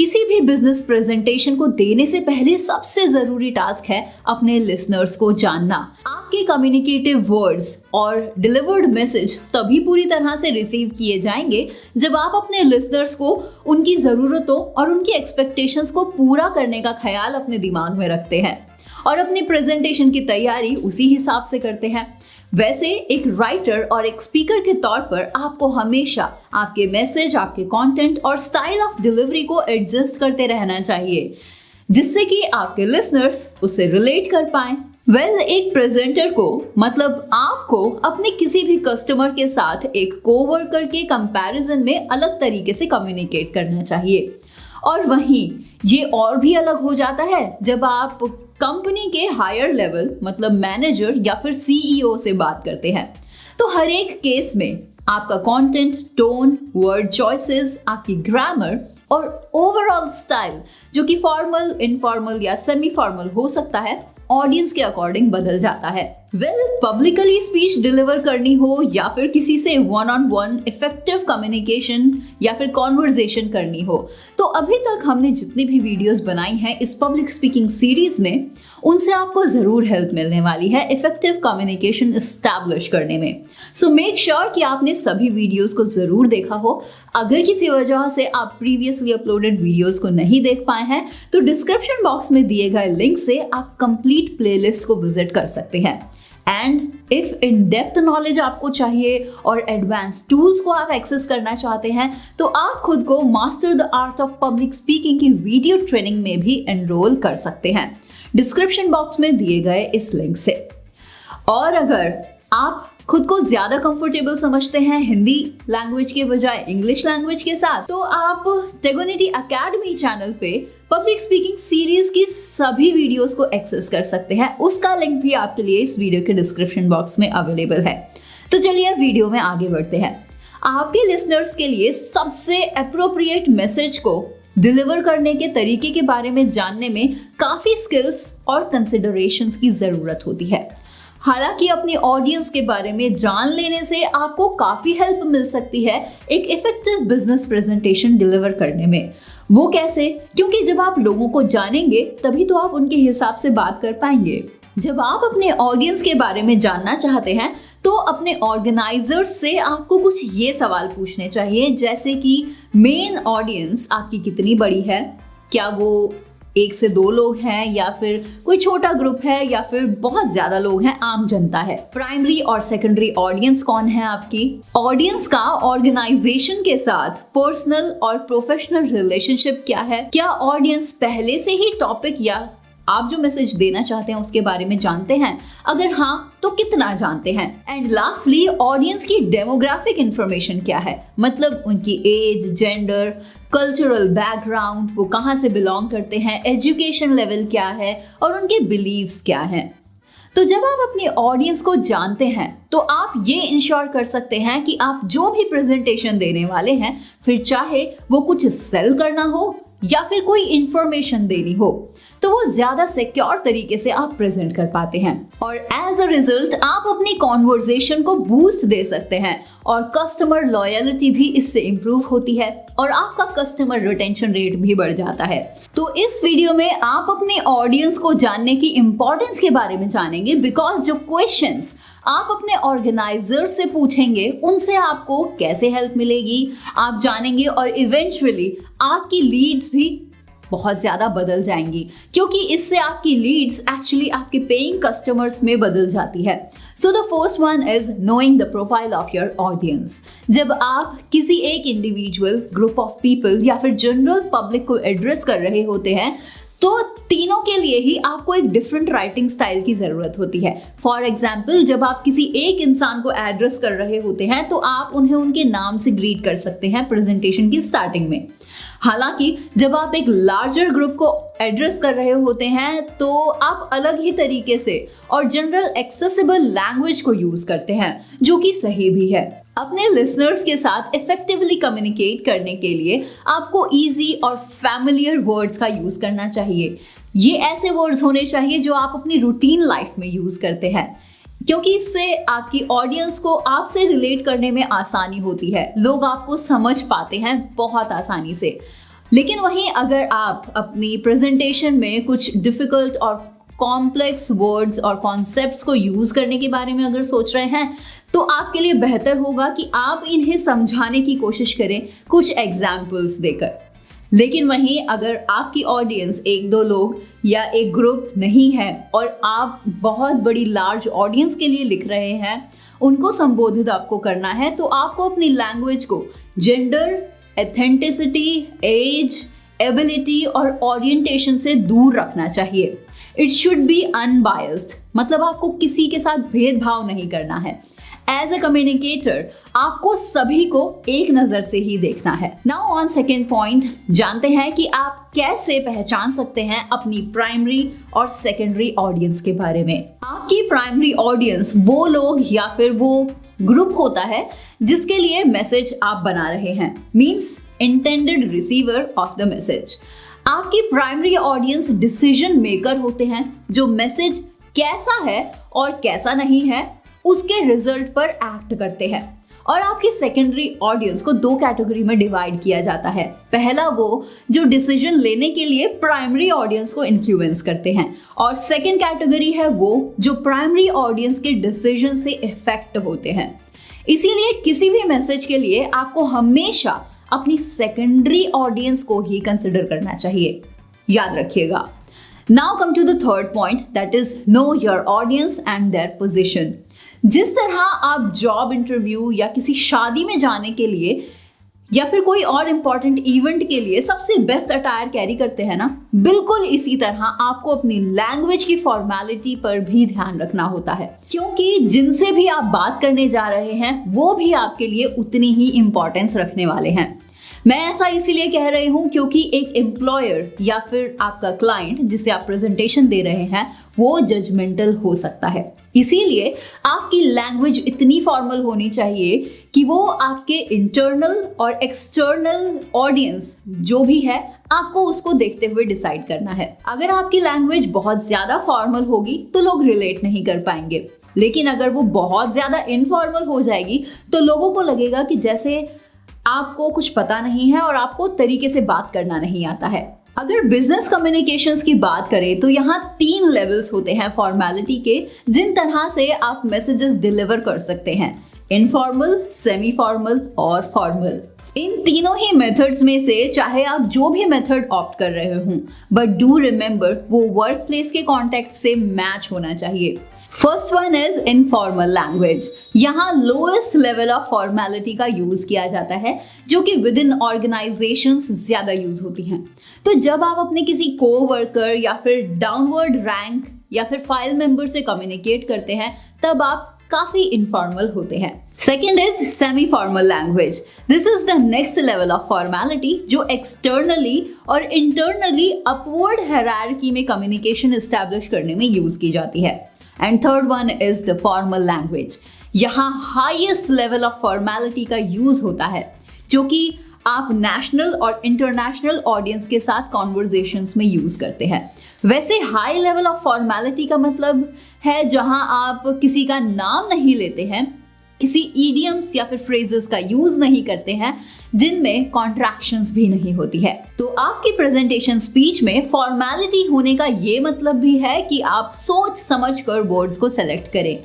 किसी भी business presentation को देने से पहले सबसे जरूरी टास्क है अपने लिसनर्स को जानना। आपके कम्युनिकेटिव वर्ड्स और डिलीवर्ड मैसेज तभी पूरी तरह से रिसीव किए जाएंगे जब आप अपने लिसनर्स को उनकी जरूरतों और उनकी एक्सपेक्टेशंस को पूरा करने का ख्याल अपने दिमाग में रखते हैं और अपनी प्रेजेंटेशन की तैयारी उसी हिसाब से करते हैं। वैसे एक राइटर और एक स्पीकर के तौर पर आपको हमेशा आपके मैसेज, आपके कंटेंट और स्टाइल ऑफ डिलीवरी को एडजस्ट करते रहना चाहिए जिससे कि आपके लिसनर्स उससे रिलेट कर पाएं। एक प्रेजेंटर को मतलब आपको अपने किसी भी कस्टमर के साथ एक कोवर्कर के कंपैरिजन में अलग तरीके से कम्युनिकेट करना चाहिए। और वहीं ये और भी अलग हो जाता है जब आप कंपनी के हायर लेवल मतलब मैनेजर या फिर सीईओ से बात करते हैं। तो हर एक केस में आपका कंटेंट, टोन, वर्ड चॉइसेस, आपकी ग्रामर और ओवरऑल स्टाइल जो कि फॉर्मल, इनफॉर्मल या सेमी फॉर्मल हो सकता है, ऑडियंस के अकॉर्डिंग बदल जाता है। पब्लिकली स्पीच डिलीवर करनी हो या फिर किसी से one on one effective communication या फिर कॉन्वर्जेशन करनी हो, तो अभी तक हमने जितनी भी वीडियोस बनाई हैं इस पब्लिक स्पीकिंग सीरीज में, उनसे आपको जरूर हेल्प मिलने वाली है इफेक्टिव कम्युनिकेशन एस्टैब्लिश करने में। सो मेक श्योर कि आपने सभी वीडियोस को जरूर देखा हो। अगर किसी वजह से आप प्रीवियसली अपलोडेड वीडियोस को नहीं देख पाए हैं तो डिस्क्रिप्शन बॉक्स में दिए गए लिंक से आप कंप्लीट प्लेलिस्ट को विजिट कर सकते हैं। And if in depth knowledge आपको चाहिए और एडवांस टूल्स को आप एक्सेस करना चाहते हैं तो आप खुद को master the art of public speaking की वीडियो ट्रेनिंग में भी एनरोल कर सकते हैं डिस्क्रिप्शन बॉक्स में दिए गए इस लिंक से। और अगर आप खुद को ज्यादा कंफर्टेबल समझते हैं हिंदी लैंग्वेज के बजाय इंग्लिश लैंग्वेज के साथ, तो आप टेगोनिटी एकेडमी चैनल पे पब्लिक स्पीकिंग सीरीज की सभी वीडियोस को एक्सेस कर सकते हैं। उसका लिंक भी आपके लिए इस वीडियो के डिस्क्रिप्शन बॉक्स में अवेलेबल है। तो चलिए अब वीडियो में आगे बढ़ते हैं। आपके लिसनर्स के लिए सबसे अप्रोप्रिएट मैसेज को डिलीवर करने के तरीके के बारे में जानने में काफी स्किल्स और कंसिडरेशंस की जरूरत होती है। हालांकि अपनी ऑडियंस के बारे में जान लेने से आपको काफी हेल्प मिल सकती है एक इफेक्टिव बिजनेस प्रेजेंटेशन डिलीवर करने में। वो कैसे? क्योंकि जब आप लोगों को जानेंगे तभी तो आप उनके हिसाब से बात कर पाएंगे। जब आप अपने ऑडियंस के बारे में जानना चाहते हैं तो अपने ऑर्गेनाइजर से आपको कुछ ये सवाल पूछने चाहिए, जैसे कि मेन ऑडियंस आपकी कितनी बड़ी है, क्या वो 1 से 2 लोग हैं या फिर कोई छोटा ग्रुप है या फिर बहुत ज्यादा लोग हैं, आम जनता है। प्राइमरी और सेकेंडरी ऑडियंस कौन है आपकी। ऑडियंस का ऑर्गेनाइजेशन के साथ पर्सनल और प्रोफेशनल रिलेशनशिप क्या है। क्या ऑडियंस पहले से ही टॉपिक या आप जो मैसेज देना चाहते हैं उसके बारे में जानते हैं, अगर हाँ तो कितना जानते हैं। एंड लास्टली ऑडियंस की डेमोग्राफिक इंफॉर्मेशन क्या है, मतलब उनकी एज, जेंडर, कल्चरल बैकग्राउंड, वो कहाँ से बिलोंग करते हैं, एजुकेशन लेवल क्या है और उनके बिलीव्स क्या हैं। तो जब आप अपनी ऑडियंस को जानते हैं तो आप ये इंश्योर कर सकते हैं कि आप जो भी प्रेजेंटेशन देने वाले हैं, फिर चाहे वो कुछ सेल करना हो या फिर कोई इंफॉर्मेशन देनी हो, तो वो ज्यादा सिक्योर तरीके से आप प्रेजेंट कर पाते हैं और एज अ रिजल्ट आप अपनी कॉन्वर्जेशन को बूस्ट दे सकते हैं और कस्टमर लॉयल्टी भी इससे इंप्रूव होती है और आपका कस्टमर रिटेंशन रेट भी बढ़ जाता है। तो इस वीडियो में आप अपने ऑडियंस को जानने की इंपॉर्टेंस के बारे में जानेंगे, बिकॉज जो क्वेश्चंस आप अपने ऑर्गेनाइजर से पूछेंगे उनसे आपको कैसे हेल्प मिलेगी आप जानेंगे और इवेंचुअली आपकी लीड्स भी बहुत ज्यादा बदल जाएंगी, क्योंकि इससे आपकी लीड्स एक्चुअली आपके पेइंग कस्टमर्स में बदल जाती है। So the first one is knowing the profile of your audience. जब आप किसी एक इंडिविजुअल, ग्रुप ऑफ पीपल या फिर जनरल पब्लिक को एड्रेस कर रहे होते हैं तो तीनों के लिए ही आपको एक डिफरेंट राइटिंग स्टाइल की जरूरत होती है। फॉर एग्जाम्पल, जब आप किसी एक इंसान को एड्रेस कर रहे होते हैं तो आप उन्हें उनके नाम से ग्रीट कर सकते हैं प्रेजेंटेशन की स्टार्टिंग में। हालांकि जब आप एक लार्जर ग्रुप को एड्रेस कर रहे होते हैं तो आप अलग ही तरीके से और जनरल एक्सेसिबल लैंग्वेज को यूज करते हैं, जो कि सही भी है। अपने लिसनर्स के साथ इफेक्टिवली कम्युनिकेट करने के लिए आपको इजी और फैमिलियर वर्ड्स का यूज करना चाहिए। ये ऐसे वर्ड्स होने चाहिए जो आप अपनी रूटीन लाइफ में यूज करते हैं, क्योंकि इससे आपकी ऑडियंस को आपसे रिलेट करने में आसानी होती है। लोग आपको समझ पाते हैं बहुत आसानी से। लेकिन वहीं अगर आप अपनी प्रेजेंटेशन में कुछ डिफिकल्ट और कॉम्प्लेक्स वर्ड्स और कॉन्सेप्ट्स को यूज करने के बारे में अगर सोच रहे हैं तो आपके लिए बेहतर होगा कि आप इन्हें समझाने की कोशिश करें कुछ एग्जाम्पल्स देकर। लेकिन वहीं अगर आपकी ऑडियंस एक दो लोग या एक ग्रुप नहीं है और आप बहुत बड़ी लार्ज ऑडियंस के लिए लिख रहे हैं, उनको संबोधित आपको करना है, तो आपको अपनी लैंग्वेज को जेंडर, एथेंटिसिटी, एज, एबिलिटी और ओरिएंटेशन से दूर रखना चाहिए। इट शुड बी अनबायस्ड, मतलब आपको किसी के साथ भेदभाव नहीं करना है। एज अ कम्युनिकेटर आपको सभी को एक नजर से ही देखना है। नाउ ऑन सेकेंड पॉइंट, जानते हैं कि आप कैसे पहचान सकते हैं अपनी प्राइमरी और सेकेंडरी ऑडियंस के बारे में। आपकी प्राइमरी ऑडियंस वो लोग या फिर वो ग्रुप होता है जिसके लिए मैसेज आप बना रहे हैं, means intended receiver of the message. आपकी प्राइमरी ऑडियंस डिसीजन मेकर होते हैं जो मैसेज कैसा है और कैसा नहीं है उसके रिजल्ट पर एक्ट करते हैं। और आपकी सेकेंडरी ऑडियंस को दो कैटेगरी में डिवाइड किया जाता है। पहला वो जो डिसीजन लेने के लिए प्राइमरी ऑडियंस को इन्फ्लुएंस करते हैं, और सेकेंड कैटेगरी है वो जो प्राइमरी ऑडियंस के डिसीजन से इफेक्ट होते हैं। इसीलिए किसी भी मैसेज के लिए आपको हमेशा अपनी सेकेंडरी ऑडियंस को ही कंसिडर करना चाहिए, याद रखिएगा। Now come to the third point, that is know your audience and their position. जिस तरह आप जॉब इंटरव्यू या किसी शादी में जाने के लिए या फिर कोई और इंपॉर्टेंट इवेंट के लिए सबसे बेस्ट अटायर कैरी करते हैं ना, बिल्कुल इसी तरह आपको अपनी लैंग्वेज की फॉर्मेलिटी पर भी ध्यान रखना होता है, क्योंकि जिनसे भी आप बात करने जा रहे हैं वो भी आपके लिए उतनी ही इंपॉर्टेंस रखने वाले हैं। मैं ऐसा इसीलिए कह रही हूँ क्योंकि एक एम्प्लॉयर या फिर आपका क्लाइंट जिसे आप प्रेजेंटेशन दे रहे हैं वो जजमेंटल हो सकता है। इसीलिए आपकी लैंग्वेज इतनी फॉर्मल होनी चाहिए कि वो आपके इंटरनल और एक्सटर्नल ऑडियंस जो भी है आपको उसको देखते हुए डिसाइड करना है। अगर आपकी लैंग्वेज बहुत ज्यादा फॉर्मल होगी तो लोग रिलेट नहीं कर पाएंगे, लेकिन अगर वो बहुत ज्यादा इनफॉर्मल हो जाएगी तो लोगों को लगेगा कि जैसे आपको कुछ पता नहीं है और आपको तरीके से बात करना नहीं आता है। अगर बिजनेस कम्युनिकेशंस की बात करें तो यहाँ 3 लेवल्स होते हैं फॉर्मेलिटी के, जिन तरह से आप मैसेजेस डिलीवर कर सकते हैं: इनफॉर्मल, सेमी फॉर्मल और फॉर्मल। इन तीनों ही मेथड्स में से चाहे आप जो भी मेथड ऑप्ट कर रहे हों, बट डू रिमेंबर वो वर्क प्लेस के कॉन्टेक्स्ट से मैच होना चाहिए। First one is informal language. यहाँ लोएस्ट लेवल ऑफ फॉर्मेलिटी का यूज किया जाता है जो कि विद इन ऑर्गेनाइजेशंस ज्यादा यूज होती हैं। तो जब आप अपने किसी कोवर्कर या फिर डाउनवर्ड रैंक या फिर फाइल मेंबर से कम्युनिकेट करते हैं तब आप काफी इनफॉर्मल होते हैं। Second is semi formal language. This is the next level of formality जो एक्सटर्नली और इंटरनली अपवर्ड हायरार्की में कम्युनिकेशन एस्टैब्लिश करने में यूज की जाती है। And third one is the formal language. यहाँ हाईएस्ट लेवल ऑफ फॉर्मेलिटी का यूज होता है जो कि आप नेशनल और इंटरनेशनल ऑडियंस के साथ कॉन्वर्जेशंस में यूज करते हैं। वैसे हाई लेवल ऑफ फॉर्मेलिटी का मतलब है जहां आप किसी का नाम नहीं लेते हैं, किसी इडियम्स या फिर फ्रेजेस का यूज नहीं करते हैं, जिनमें कॉन्ट्रैक्शंस भी नहीं होती है। तो आपकी प्रेजेंटेशन स्पीच में फॉर्मेलिटी होने का ये मतलब भी है कि आप सोच समझ कर वर्ड्स को सेलेक्ट करें।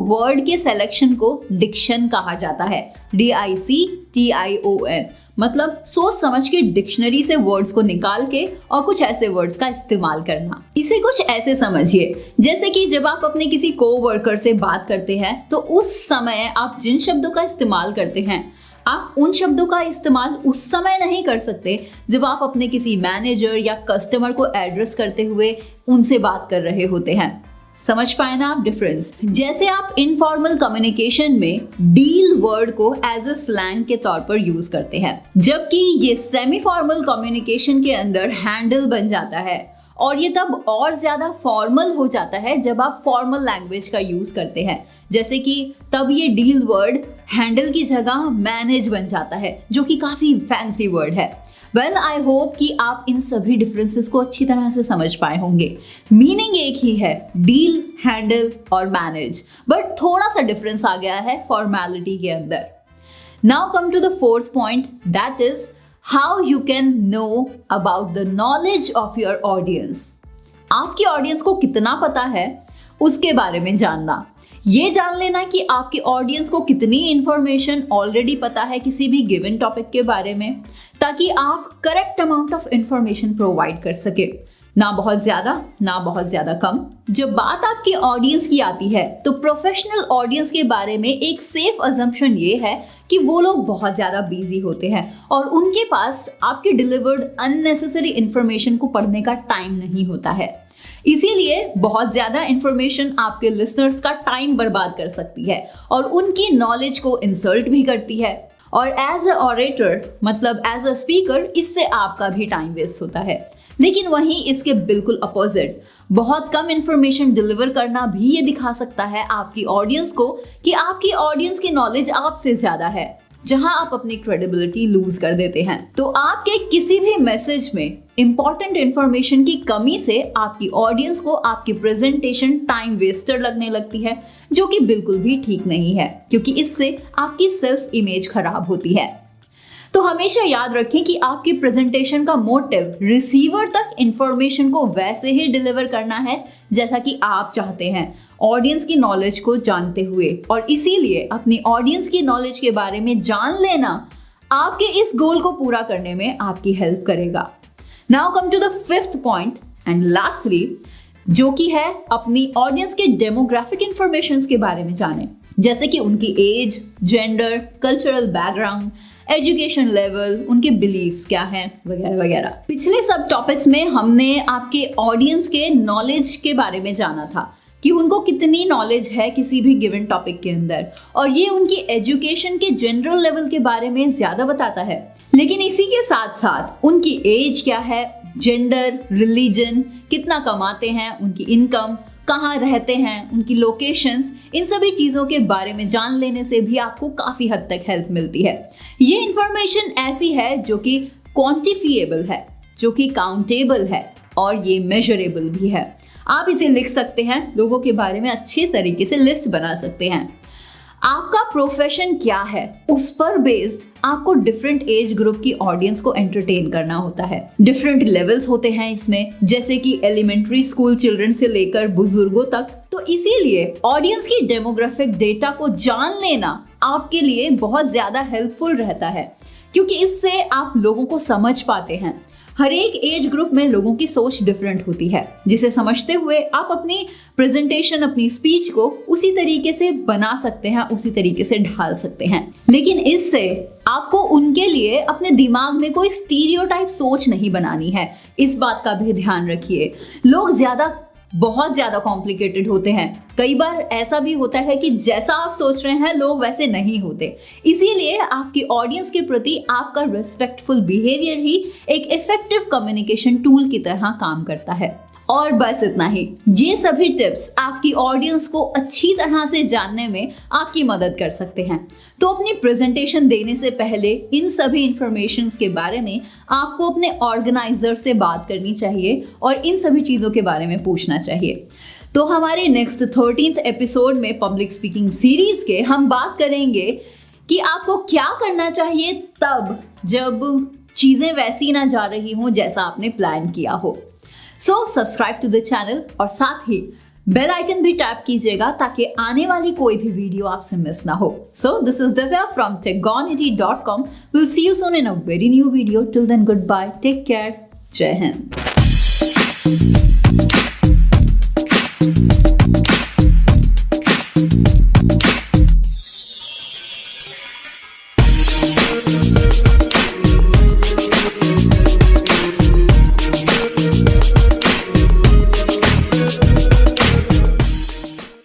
वर्ड के सिलेक्शन को डिक्शन कहा जाता है, DICTION, मतलब सोच समझ के डिक्शनरी से वर्ड्स को निकाल के और कुछ ऐसे वर्ड्स का इस्तेमाल करना। इसे कुछ ऐसे समझिए जैसे कि जब आप अपने किसी कोवर्कर से बात करते हैं तो उस समय आप जिन शब्दों का इस्तेमाल करते हैं आप उन शब्दों का इस्तेमाल उस समय नहीं कर सकते जब आप अपने किसी मैनेजर या कस्टमर को एड्रेस करते हुए उनसे बात कर रहे होते हैं। समझ पाए ना आप डिफरेंस? जैसे आप इनफॉर्मल कम्युनिकेशन में डील वर्ड को एज अ स्लैंग के तौर पर यूज करते हैं, जबकि ये सेमी फॉर्मल कम्युनिकेशन के अंदर हैंडल बन जाता है। और ये तब और ज्यादा फॉर्मल हो जाता है जब आप फॉर्मल लैंग्वेज का यूज करते हैं, जैसे कि तब ये डील वर्ड हैंडल की जगह मैनेज बन जाता है, जो कि काफी फैंसी वर्ड है। वेल, आई होप कि आप इन सभी डिफरेंसेस को अच्छी तरह से समझ पाए होंगे। मीनिंग एक ही है, डील, हैंडल और मैनेज, बट थोड़ा सा डिफरेंस आ गया है फॉर्मेलिटी के अंदर। Now come to the fourth point, that is how you can know about the knowledge of your audience. आपकी ऑडियंस को कितना पता है उसके बारे में जानना। ये जान लेना कि आपकी ऑडियंस को कितनी इंफॉर्मेशन ऑलरेडी पता है किसी भी गिवन टॉपिक के बारे में, ताकि आप correct amount of information provide कर सके, ना बहुत ज्यादा कम। जब बात आपकी ऑडियंस की आती है तो प्रोफेशनल ऑडियंस के बारे में एक सेफ अजम्पशन ये है कि वो लोग बहुत ज्यादा बिजी होते हैं और उनके पास आपके डिलीवर्ड अननेसेसरी इंफॉर्मेशन को पढ़ने का टाइम नहीं होता है। इसीलिए बहुत ज्यादा इंफॉर्मेशन आपके लिसनर्स का टाइम बर्बाद कर सकती है और उनकी नॉलेज को इंसल्ट भी करती है। और एज अ ऑरेटर मतलब एज अ स्पीकर इससे आपका भी टाइम वेस्ट होता है। लेकिन वहीं इसके बिल्कुल अपोजिट बहुत कम इंफॉर्मेशन डिलीवर करना भी ये दिखा सकता है आपकी ऑडियंस को कि आपकी ऑडियंस की नॉलेज आपसे ज्यादा है, जहां आप अपनी क्रेडिबिलिटी लूज कर देते हैं। तो आपके किसी भी मैसेज में इंपॉर्टेंट इंफॉर्मेशन की कमी से आपकी ऑडियंस को आपकी प्रेजेंटेशन टाइम वेस्टर लगने लगती है, जो कि बिल्कुल भी ठीक नहीं है, क्योंकि इससे आपकी सेल्फ इमेज खराब होती है। तो हमेशा याद रखें कि आपकी प्रेजेंटेशन का मोटिव रिसीवर तक इंफॉर्मेशन को वैसे ही डिलीवर करना है जैसा कि आप चाहते हैं, ऑडियंस की नॉलेज को जानते हुए। और इसीलिए अपनी ऑडियंस की नॉलेज के बारे में जान लेना आपके इस गोल को पूरा करने में आपकी हेल्प करेगा। Now come to the fifth point and lastly, जो कि है अपनी ऑडियंस के डेमोग्राफिक इंफॉर्मेशन के बारे में जानें, जैसे कि उनकी age, gender, cultural background, education level, उनके बिलीव्स क्या हैं, वगैरह वगैरह। पिछले सब टॉपिक्स में हमने आपके ऑडियंस के नॉलेज के बारे में जाना था कि उनको कितनी नॉलेज है किसी भी गिवन टॉपिक के अंदर, और ये उनकी एजुकेशन के जनरल लेवल के बारे में ज्यादा बताता है। लेकिन इसी के साथ साथ उनकी एज क्या है, जेंडर, रिलीजन, कितना कमाते हैं, उनकी इनकम, कहाँ रहते हैं, उनकी लोकेशंस, इन सभी चीज़ों के बारे में जान लेने से भी आपको काफ़ी हद तक हेल्प मिलती है। ये इंफॉर्मेशन ऐसी है जो कि क्वांटिफिएबल है, जो कि काउंटेबल है और ये मेजरेबल भी है। आप इसे लिख सकते हैं, लोगों के बारे में अच्छे तरीके से लिस्ट बना सकते हैं। आपका प्रोफेशन क्या है उस पर बेस्ड आपको डिफरेंट एज ग्रुप की ऑडियंस को एंटरटेन करना होता है। डिफरेंट लेवल्स होते हैं इसमें, जैसे कि एलिमेंट्री स्कूल चिल्ड्रन से लेकर बुजुर्गों तक। तो इसीलिए ऑडियंस की डेमोग्राफिक डेटा को जान लेना आपके लिए बहुत ज्यादा हेल्पफुल रहता है, क्योंकि इससे आप लोगों को समझ पाते हैं। हर एक एज ग्रुप में लोगों की सोच डिफरेंट होती है, जिसे समझते हुए आप अपनी प्रेजेंटेशन, अपनी स्पीच को उसी तरीके से बना सकते हैं, उसी तरीके से ढाल सकते हैं। लेकिन इससे आपको उनके लिए अपने दिमाग में कोई स्टीरियोटाइप सोच नहीं बनानी है। इस बात का भी ध्यान रखिए। लोग बहुत ज्यादा कॉम्प्लिकेटेड होते हैं। कई बार ऐसा भी होता है कि जैसा आप सोच रहे हैं लोग वैसे नहीं होते। इसीलिए आपकी ऑडियंस के प्रति आपका रिस्पेक्टफुल बिहेवियर ही एक इफेक्टिव कम्युनिकेशन टूल की तरह काम करता है। और बस इतना ही। ये सभी टिप्स आपकी ऑडियंस को अच्छी तरह से जानने में आपकी मदद कर सकते हैं। तो अपनी प्रेजेंटेशन देने से पहले इन सभी इंफॉर्मेशंस के बारे में आपको अपने ऑर्गेनाइजर से बात करनी चाहिए और इन सभी चीज़ों के बारे में पूछना चाहिए। तो हमारे नेक्स्ट 13th एपिसोड में पब्लिक स्पीकिंग सीरीज के हम बात करेंगे कि आपको क्या करना चाहिए तब जब चीज़ें वैसी ना जा रही हों जैसा आपने प्लान किया हो। So subscribe to the channel और साथ ही बेल आइकन भी टैप कीजिएगा ताकि आने वाली कोई भी वीडियो आपसे मिस ना हो। So this is Divya from techgonity.com. We'll see you soon in a very new video. Till then, goodbye. Take care. जय हिंद।